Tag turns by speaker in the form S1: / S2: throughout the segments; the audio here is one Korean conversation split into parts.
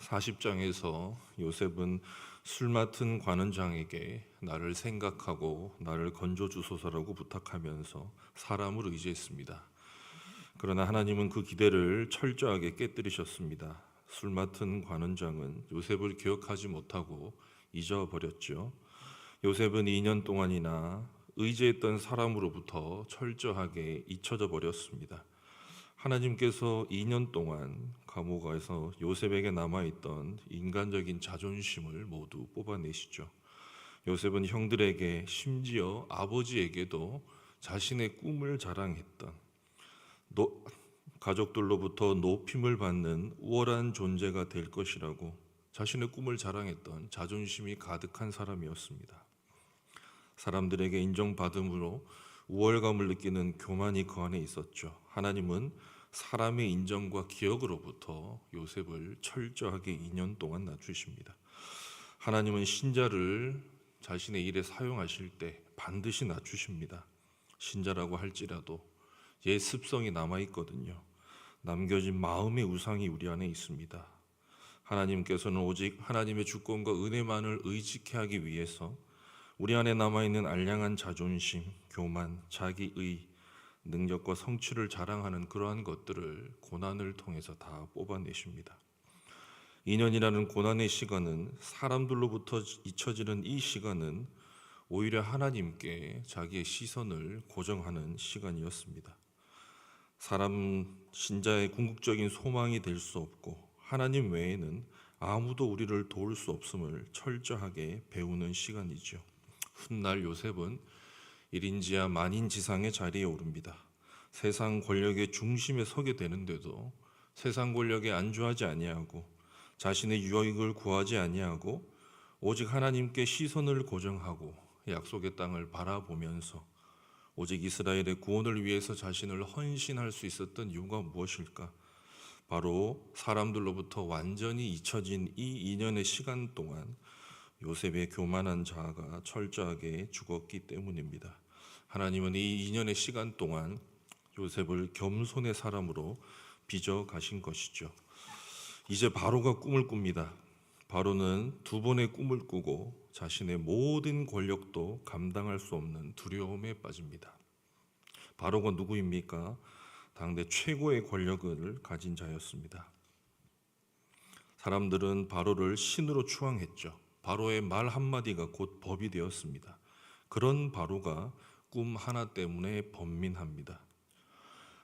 S1: 40장에서 요셉은 술 맡은 관원장에게 나를 생각하고 나를 건져 주소서라고 부탁하면서 사람을 의지했습니다. 그러나 하나님은 그 기대를 철저하게 깨뜨리셨습니다. 술 맡은 관원장은 요셉을 기억하지 못하고 잊어버렸죠. 요셉은 2년 동안이나 의지했던 사람으로부터 철저하게 잊혀져 버렸습니다. 하나님께서 2년 동안 감옥에서 요셉에게 남아있던 인간적인 자존심을 모두 뽑아내시죠. 요셉은 형들에게, 심지어 아버지에게도 자신의 꿈을 자랑했던, 가족들로부터 높임을 받는 우월한 존재가 될 것이라고 자신의 꿈을 자랑했던 자존심이 가득한 사람이었습니다. 사람들에게 인정받음으로 우월감을 느끼는 교만이 그 안에 있었죠. 하나님은 사람의 인정과 기억으로부터 요셉을 철저하게 2년 동안 낮추십니다. 하나님은 신자를 자신의 일에 사용하실 때 반드시 낮추십니다. 신자라고 할지라도 옛 습성이 남아있거든요. 남겨진 마음의 우상이 우리 안에 있습니다. 하나님께서는 오직 하나님의 주권과 은혜만을 의지케 하기 위해서 우리 안에 남아있는 알량한 자존심, 교만, 자기의, 능력과 성취를 자랑하는 그러한 것들을 고난을 통해서 다 뽑아내십니다. 2년이라는 고난의 시간은, 사람들로부터 잊혀지는 이 시간은 오히려 하나님께 자기의 시선을 고정하는 시간이었습니다. 사람, 신자의 궁극적인 소망이 될 수 없고 하나님 외에는 아무도 우리를 도울 수 없음을 철저하게 배우는 시간이죠. 훗날 요셉은 일인지하 만인지상의 자리에 오릅니다. 세상 권력의 중심에 서게 되는데도 세상 권력에 안주하지 아니하고 자신의 유익을 구하지 아니하고 오직 하나님께 시선을 고정하고 약속의 땅을 바라보면서 오직 이스라엘의 구원을 위해서 자신을 헌신할 수 있었던 이유가 무엇일까? 바로 사람들로부터 완전히 잊혀진 이 2년의 시간 동안 요셉의 교만한 자아가 철저하게 죽었기 때문입니다. 하나님은 이 2년의 시간 동안 요셉을 겸손의 사람으로 빚어 가신 것이죠. 이제 바로가 꿈을 꿉니다. 바로는 두 번의 꿈을 꾸고 자신의 모든 권력도 감당할 수 없는 두려움에 빠집니다. 바로가 누구입니까? 당대 최고의 권력을 가진 자였습니다. 사람들은 바로를 신으로 추앙했죠. 바로의 말 한마디가 곧 법이 되었습니다. 그런 바로가 꿈 하나 때문에 번민합니다.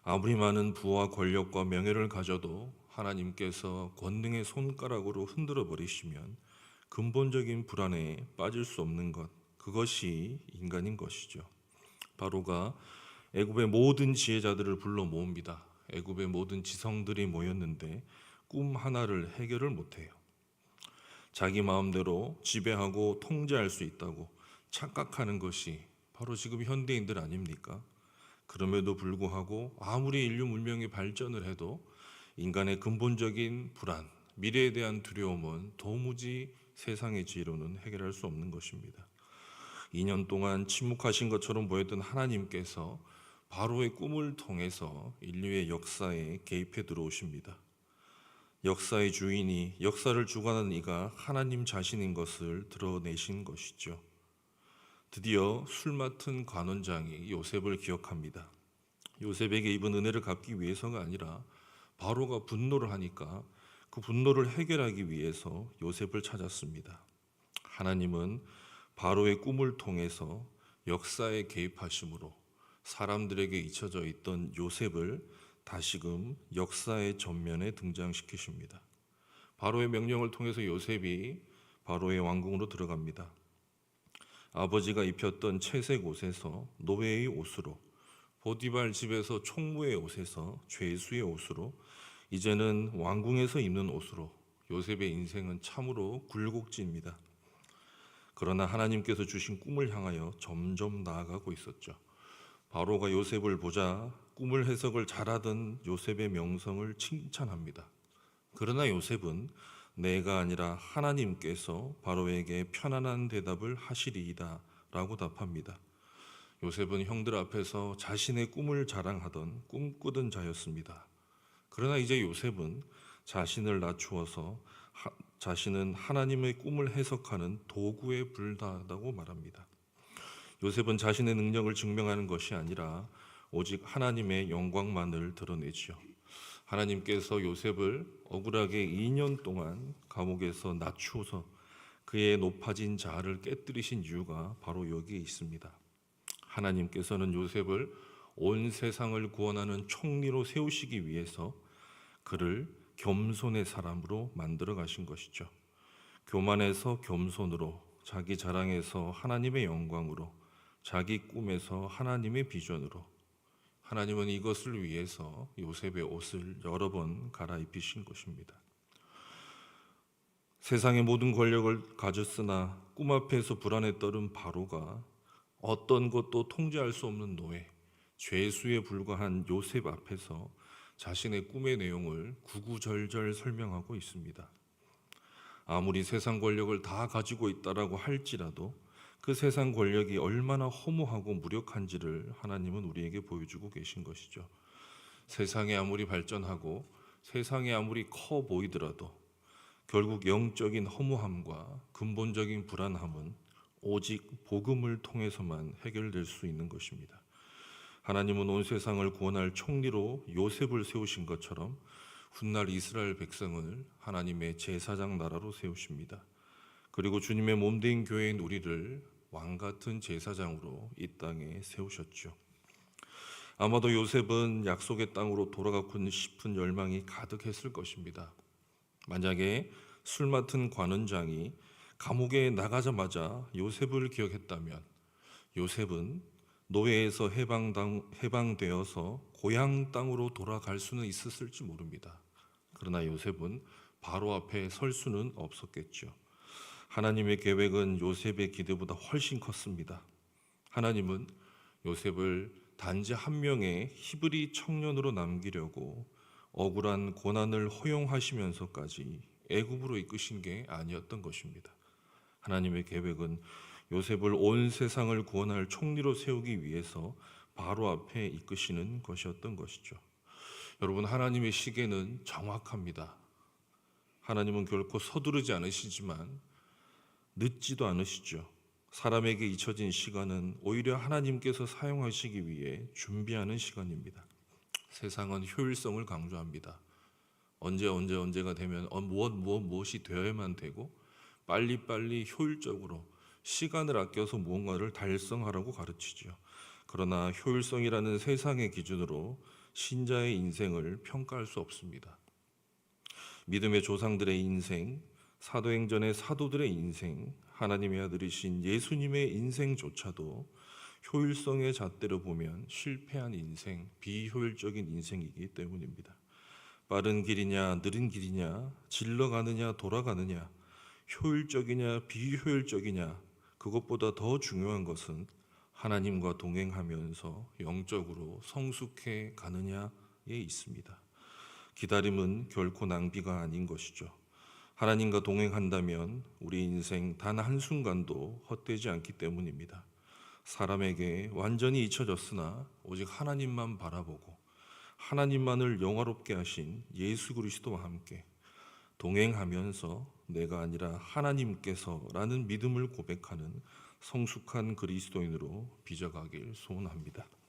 S1: 아무리 많은 부와 권력과 명예를 가져도 하나님께서 권능의 손가락으로 흔들어 버리시면 근본적인 불안에 빠질 수 없는 것, 그것이 인간인 것이죠. 바로가 애굽의 모든 지혜자들을 불러 모읍니다. 애굽의 모든 지성들이 모였는데 꿈 하나를 해결을 못해요. 자기 마음대로 지배하고 통제할 수 있다고 착각하는 것이 바로 지금 현대인들 아닙니까? 그럼에도 불구하고 아무리 인류 문명이 발전을 해도 인간의 근본적인 불안, 미래에 대한 두려움은 도무지 세상의 지혜로는 해결할 수 없는 것입니다. 2년 동안 침묵하신 것처럼 보였던 하나님께서 바로의 꿈을 통해서 인류의 역사에 개입해 들어오십니다. 역사의 주인이, 역사를 주관하는 이가 하나님 자신인 것을 드러내신 것이죠. 드디어 술 맡은 관원장이 요셉을 기억합니다. 요셉에게 입은 은혜를 갚기 위해서가 아니라 바로가 분노를 하니까 그 분노를 해결하기 위해서 요셉을 찾았습니다. 하나님은 바로의 꿈을 통해서 역사에 개입하심으로 사람들에게 잊혀져 있던 요셉을 다시금 역사의 전면에 등장시키십니다. 바로의 명령을 통해서 요셉이 바로의 왕궁으로 들어갑니다. 아버지가 입혔던 채색 옷에서 노예의 옷으로, 보디발 집에서 총무의 옷에서 죄수의 옷으로, 이제는 왕궁에서 입는 옷으로 요셉의 인생은 참으로 굴곡집니다. 그러나 하나님께서 주신 꿈을 향하여 점점 나아가고 있었죠. 바로가 요셉을 보자 꿈을 해석을 잘하던 요셉의 명성을 칭찬합니다. 그러나 요셉은 내가 아니라 하나님께서 바로에게 편안한 대답을 하시리이다 라고 답합니다. 요셉은 형들 앞에서 자신의 꿈을 자랑하던 꿈꾸던 자였습니다. 그러나 이제 요셉은 자신을 낮추어서 자신은 하나님의 꿈을 해석하는 도구에 불과하다고 말합니다. 요셉은 자신의 능력을 증명하는 것이 아니라 오직 하나님의 영광만을 드러내지요. 하나님께서 요셉을 억울하게 2년 동안 감옥에서 낮추어서 그의 높아진 자아를 깨뜨리신 이유가 바로 여기에 있습니다. 하나님께서는 요셉을 온 세상을 구원하는 총리로 세우시기 위해서 그를 겸손의 사람으로 만들어 가신 것이죠. 교만에서 겸손으로, 자기 자랑에서 하나님의 영광으로, 자기 꿈에서 하나님의 비전으로, 하나님은 이것을 위해서 요셉의 옷을 여러 번 갈아입히신 것입니다. 세상의 모든 권력을 가졌으나 꿈 앞에서 불안에 떨은 바로가 어떤 것도 통제할 수 없는 노예, 죄수에 불과한 요셉 앞에서 자신의 꿈의 내용을 구구절절 설명하고 있습니다. 아무리 세상 권력을 다 가지고 있다라고 할지라도 그 세상 권력이 얼마나 허무하고 무력한지를 하나님은 우리에게 보여주고 계신 것이죠. 세상이 아무리 발전하고 세상이 아무리 커 보이더라도 결국 영적인 허무함과 근본적인 불안함은 오직 복음을 통해서만 해결될 수 있는 것입니다. 하나님은 온 세상을 구원할 총리로 요셉을 세우신 것처럼 훗날 이스라엘 백성을 하나님의 제사장 나라로 세우십니다. 그리고 주님의 몸된 교회인 우리를 왕 같은 제사장으로 이 땅에 세우셨죠. 아마도 요셉은 약속의 땅으로 돌아가고 싶은 열망이 가득했을 것입니다. 만약에 술 맡은 관원장이 감옥에 나가자마자 요셉을 기억했다면 요셉은 노예에서 해방되어서 고향 땅으로 돌아갈 수는 있었을지 모릅니다. 그러나 요셉은 바로 앞에 설 수는 없었겠죠. 하나님의 계획은 요셉의 기대보다 훨씬 컸습니다. 하나님은 요셉을 단지 한 명의 히브리 청년으로 남기려고 억울한 고난을 허용하시면서까지 애굽으로 이끄신 게 아니었던 것입니다. 하나님의 계획은 요셉을 온 세상을 구원할 총리로 세우기 위해서 바로 앞에 이끄시는 것이었던 것이죠. 여러분, 하나님의 시계는 정확합니다. 하나님은 결코 서두르지 않으시지만 늦지도 않으시죠. 사람에게 잊혀진 시간은 오히려 하나님께서 사용하시기 위해 준비하는 시간입니다. 세상은 효율성을 강조합니다. 언제가 되면 무엇이 되어야만 되고 빨리빨리 효율적으로 시간을 아껴서 무언가를 달성하라고 가르치죠. 그러나 효율성이라는 세상의 기준으로 신자의 인생을 평가할 수 없습니다. 믿음의 조상들의 인생, 사도행전의 사도들의 인생, 하나님의 아들이신 예수님의 인생조차도 효율성의 잣대로 보면 실패한 인생, 비효율적인 인생이기 때문입니다. 빠른 길이냐 느린 길이냐, 질러가느냐 돌아가느냐, 효율적이냐 비효율적이냐, 그것보다 더 중요한 것은 하나님과 동행하면서 영적으로 성숙해 가느냐에 있습니다. 기다림은 결코 낭비가 아닌 것이죠. 하나님과 동행한다면 우리 인생 단 한순간도 헛되지 않기 때문입니다. 사람에게 완전히 잊혀졌으나 오직 하나님만 바라보고 하나님만을 영화롭게 하신 예수 그리스도와 함께 동행하면서 내가 아니라 하나님께서라는 믿음을 고백하는 성숙한 그리스도인으로 빚어가길 소원합니다.